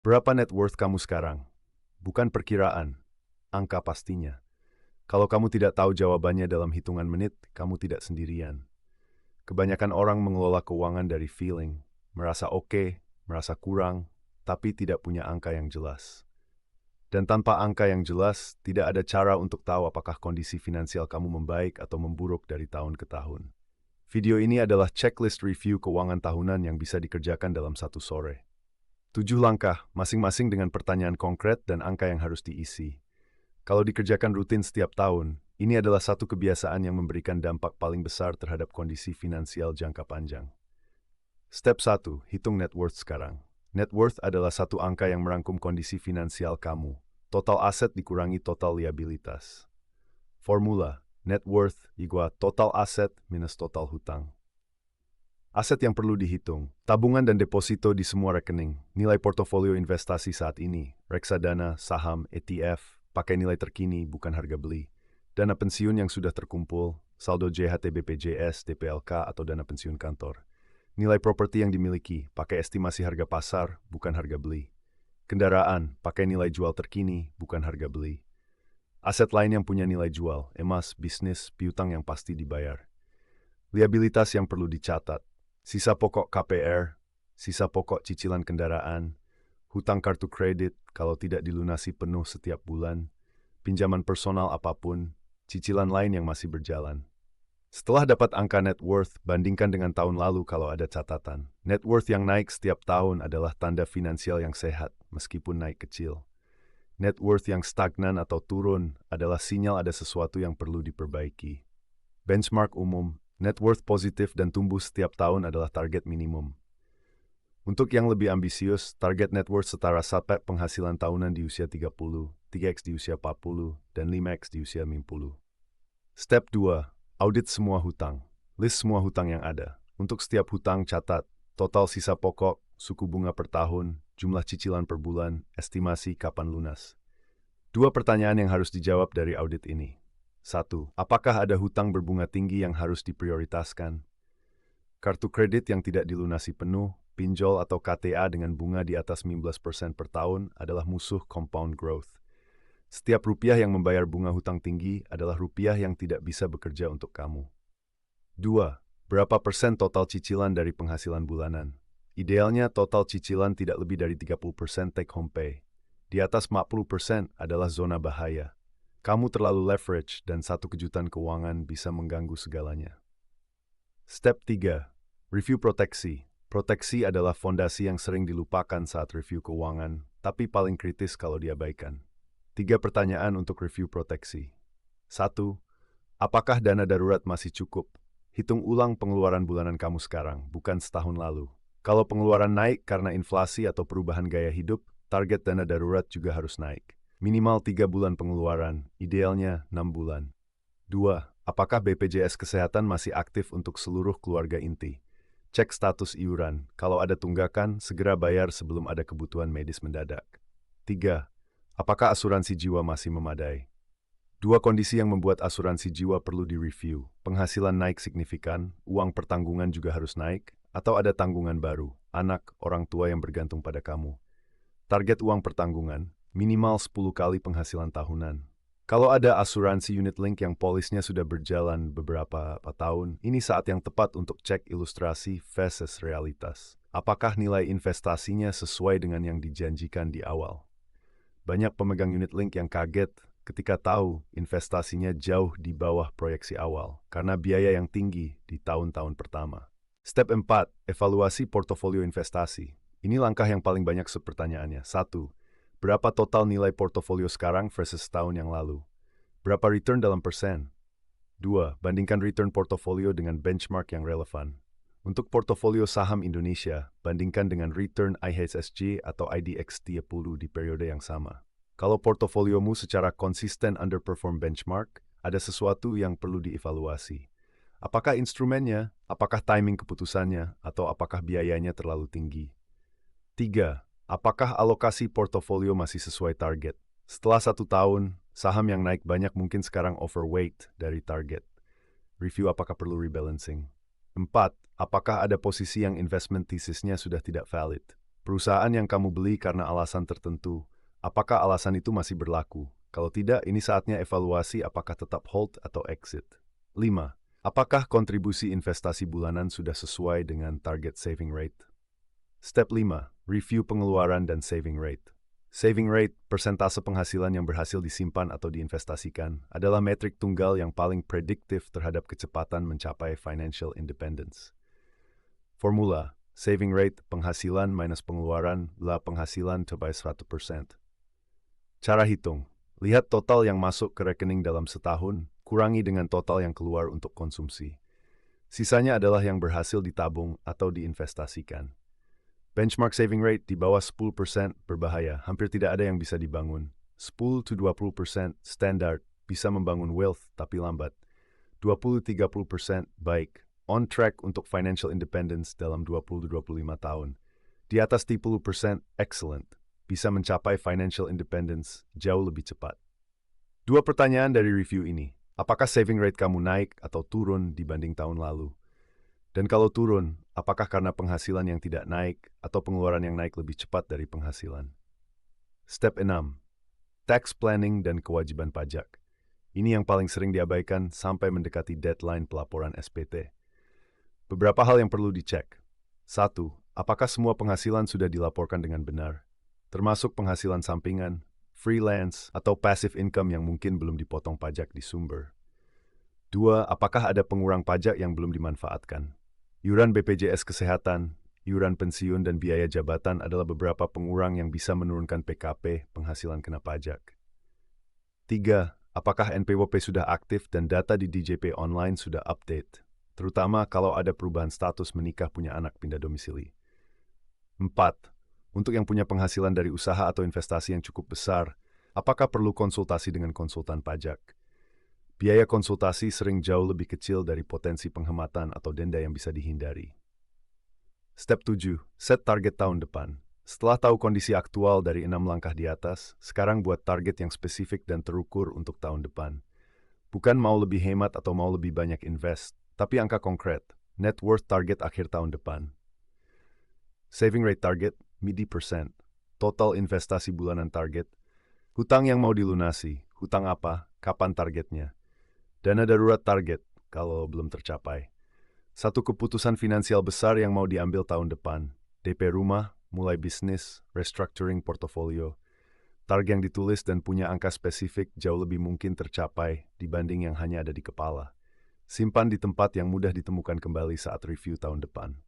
Berapa net worth kamu sekarang? Bukan perkiraan, angka pastinya. Kalau kamu tidak tahu jawabannya dalam hitungan menit, kamu tidak sendirian. Kebanyakan orang mengelola keuangan dari feeling, merasa oke, merasa kurang, tapi tidak punya angka yang jelas. Dan tanpa angka yang jelas, tidak ada cara untuk tahu apakah kondisi finansial kamu membaik atau memburuk dari tahun ke tahun. Video ini adalah checklist review keuangan tahunan yang bisa dikerjakan dalam satu sore. 7 langkah, masing-masing dengan pertanyaan konkret dan angka yang harus diisi. Kalau dikerjakan rutin setiap tahun, ini adalah satu kebiasaan yang memberikan dampak paling besar terhadap kondisi finansial jangka panjang. Step 1. Hitung net worth sekarang. Net worth adalah satu angka yang merangkum kondisi finansial kamu. Total aset dikurangi total liabilitas. Formula, net worth = total aset minus total hutang. Aset yang perlu dihitung, tabungan dan deposito di semua rekening, nilai portofolio investasi saat ini, reksadana, saham, ETF, pakai nilai terkini bukan harga beli, dana pensiun yang sudah terkumpul, saldo JHT BPJS, DPLK atau dana pensiun kantor, nilai properti yang dimiliki, pakai estimasi harga pasar bukan harga beli, kendaraan, pakai nilai jual terkini bukan harga beli, aset lain yang punya nilai jual, emas, bisnis, piutang yang pasti dibayar, liabilitas yang perlu dicatat, sisa pokok KPR, sisa pokok cicilan kendaraan, hutang kartu kredit kalau tidak dilunasi penuh setiap bulan, pinjaman personal apapun, cicilan lain yang masih berjalan. Setelah dapat angka net worth, bandingkan dengan tahun lalu kalau ada catatan. Net worth yang naik setiap tahun adalah tanda finansial yang sehat, meskipun naik kecil. Net worth yang stagnan atau turun adalah sinyal ada sesuatu yang perlu diperbaiki. Benchmark umum, net worth positif dan tumbuh setiap tahun adalah target minimum. Untuk yang lebih ambisius, target net worth setara sampai penghasilan tahunan di usia 30, 3x di usia 40, dan 5x di usia 50. Step 2. Audit semua hutang. List semua hutang yang ada. Untuk setiap hutang, catat total sisa pokok, suku bunga per tahun, jumlah cicilan per bulan, estimasi kapan lunas. 2 pertanyaan yang harus dijawab dari audit ini. 1. Apakah ada hutang berbunga tinggi yang harus diprioritaskan? Kartu kredit yang tidak dilunasi penuh, pinjol atau KTA dengan bunga di atas 15% per tahun adalah musuh compound growth. Setiap rupiah yang membayar bunga hutang tinggi adalah rupiah yang tidak bisa bekerja untuk kamu. 2. Berapa persen total cicilan dari penghasilan bulanan? Idealnya total cicilan tidak lebih dari 30% take home pay. Di atas 40% adalah zona bahaya. Kamu terlalu leverage dan satu kejutan keuangan bisa mengganggu segalanya. Step 3. Review proteksi. Proteksi adalah fondasi yang sering dilupakan saat review keuangan, tapi paling kritis kalau diabaikan. 3 pertanyaan untuk review proteksi. 1. Apakah dana darurat masih cukup? Hitung ulang pengeluaran bulanan kamu sekarang, bukan setahun lalu. Kalau pengeluaran naik karena inflasi atau perubahan gaya hidup, target dana darurat juga harus naik. Minimal 3 bulan pengeluaran, idealnya 6 bulan. 2. Apakah BPJS Kesehatan masih aktif untuk seluruh keluarga inti? Cek status iuran. Kalau ada tunggakan, segera bayar sebelum ada kebutuhan medis mendadak. 3. Apakah asuransi jiwa masih memadai? 2 kondisi yang membuat asuransi jiwa perlu direview. Penghasilan naik signifikan, uang pertanggungan juga harus naik, atau ada tanggungan baru, anak, orang tua yang bergantung pada kamu. Target uang pertanggungan, minimal 10 kali penghasilan tahunan. Kalau ada asuransi unit link yang polisnya sudah berjalan beberapa tahun, ini saat yang tepat untuk cek ilustrasi versus realitas. Apakah nilai investasinya sesuai dengan yang dijanjikan di awal? Banyak pemegang unit link yang kaget ketika tahu investasinya jauh di bawah proyeksi awal karena biaya yang tinggi di tahun-tahun pertama. Step 4. Evaluasi portofolio investasi. Ini langkah yang paling banyak pertanyaannya. 1. Berapa total nilai portofolio sekarang versus tahun yang lalu? Berapa return dalam persen? 2. Bandingkan return portofolio dengan benchmark yang relevan. Untuk portofolio saham Indonesia, bandingkan dengan return IHSG atau IDX30 di periode yang sama. Kalau portofoliomu secara konsisten underperform benchmark, ada sesuatu yang perlu dievaluasi. Apakah instrumennya, apakah timing keputusannya, atau apakah biayanya terlalu tinggi? 3. Apakah alokasi portofolio masih sesuai target? Setelah 1 tahun, saham yang naik banyak mungkin sekarang overweight dari target. Review apakah perlu rebalancing. 4. Apakah ada posisi yang investment thesisnya sudah tidak valid? Perusahaan yang kamu beli karena alasan tertentu, apakah alasan itu masih berlaku? Kalau tidak, ini saatnya evaluasi apakah tetap hold atau exit. 5. Apakah kontribusi investasi bulanan sudah sesuai dengan target saving rate? Step 5. Review pengeluaran dan saving rate. Saving rate, persentase penghasilan yang berhasil disimpan atau diinvestasikan, adalah metrik tunggal yang paling prediktif terhadap kecepatan mencapai financial independence. Formula, saving rate, penghasilan minus pengeluaran, lah penghasilan capai 100%. Cara hitung, lihat total yang masuk ke rekening dalam setahun, kurangi dengan total yang keluar untuk konsumsi. Sisanya adalah yang berhasil ditabung atau diinvestasikan. Benchmark saving rate di bawah 10% berbahaya, hampir tidak ada yang bisa dibangun. 10-20% standard, bisa membangun wealth tapi lambat. 20-30% baik, on track untuk financial independence dalam 20-25 tahun. Di atas 30% excellent, bisa mencapai financial independence jauh lebih cepat. 2 pertanyaan dari review ini. Apakah saving rate kamu naik atau turun dibanding tahun lalu? Dan kalau turun, apakah karena penghasilan yang tidak naik atau pengeluaran yang naik lebih cepat dari penghasilan? Step 6. Tax planning dan kewajiban pajak. Ini yang paling sering diabaikan sampai mendekati deadline pelaporan SPT. Beberapa hal yang perlu dicek. 1. Apakah semua penghasilan sudah dilaporkan dengan benar? Termasuk penghasilan sampingan, freelance, atau passive income yang mungkin belum dipotong pajak di sumber. 2. Apakah ada pengurang pajak yang belum dimanfaatkan? Iuran BPJS Kesehatan, iuran pensiun, dan biaya jabatan adalah beberapa pengurang yang bisa menurunkan PKP, penghasilan kena pajak. 3. Apakah NPWP sudah aktif dan data di DJP online sudah update, terutama kalau ada perubahan status menikah punya anak pindah domisili. 4. Untuk yang punya penghasilan dari usaha atau investasi yang cukup besar, apakah perlu konsultasi dengan konsultan pajak? Biaya konsultasi sering jauh lebih kecil dari potensi penghematan atau denda yang bisa dihindari. Step 7. Set target tahun depan. Setelah tahu kondisi aktual dari 6 langkah di atas, sekarang buat target yang spesifik dan terukur untuk tahun depan. Bukan mau lebih hemat atau mau lebih banyak invest, tapi angka konkret, net worth target akhir tahun depan. Saving rate target, mid-%. Total investasi bulanan target. Hutang yang mau dilunasi, hutang apa, kapan targetnya. Dana darurat target, kalau belum tercapai. Satu keputusan finansial besar yang mau diambil tahun depan. DP rumah, mulai bisnis, restructuring portofolio. Target yang ditulis dan punya angka spesifik jauh lebih mungkin tercapai dibanding yang hanya ada di kepala. Simpan di tempat yang mudah ditemukan kembali saat review tahun depan.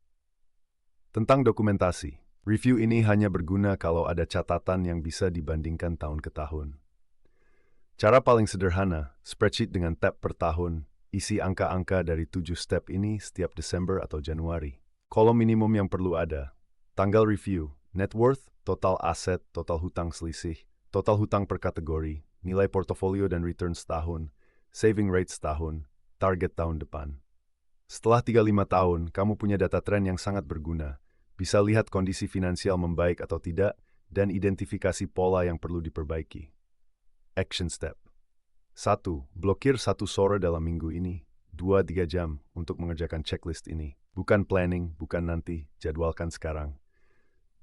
Tentang dokumentasi, review ini hanya berguna kalau ada catatan yang bisa dibandingkan tahun ke tahun. Cara paling sederhana, spreadsheet dengan tab per tahun, isi angka-angka dari 7 step ini setiap Desember atau Januari. Kolom minimum yang perlu ada, tanggal review, net worth, total aset, total hutang selisih, total hutang per kategori, nilai portofolio dan return setahun, saving rate setahun, target tahun depan. Setelah 35 tahun, kamu punya data tren yang sangat berguna. Bisa lihat kondisi finansial membaik atau tidak, dan identifikasi pola yang perlu diperbaiki. Action step. 1. Blokir 1 sore dalam minggu ini. 2-3 jam untuk mengerjakan checklist ini. Bukan planning, bukan nanti, jadwalkan sekarang.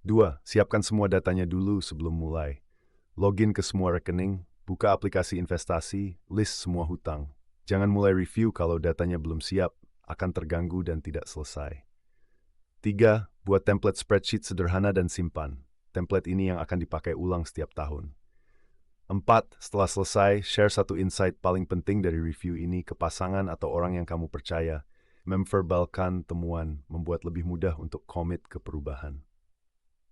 2. Siapkan semua datanya dulu sebelum mulai. Login ke semua rekening, buka aplikasi investasi, list semua hutang. Jangan mulai review kalau datanya belum siap, akan terganggu dan tidak selesai. 3. Buat template spreadsheet sederhana dan simpan. Template ini yang akan dipakai ulang setiap tahun. 4. Setelah selesai, share satu insight paling penting dari review ini ke pasangan atau orang yang kamu percaya. Memverbalkan temuan membuat lebih mudah untuk komit ke perubahan.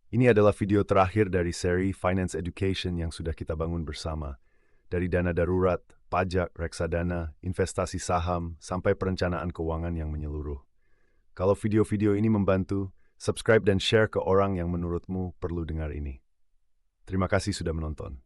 Ini adalah video terakhir dari seri Finance Education yang sudah kita bangun bersama. Dari dana darurat, pajak, reksadana, investasi saham, sampai perencanaan keuangan yang menyeluruh. Kalau video-video ini membantu, subscribe dan share ke orang yang menurutmu perlu dengar ini. Terima kasih sudah menonton.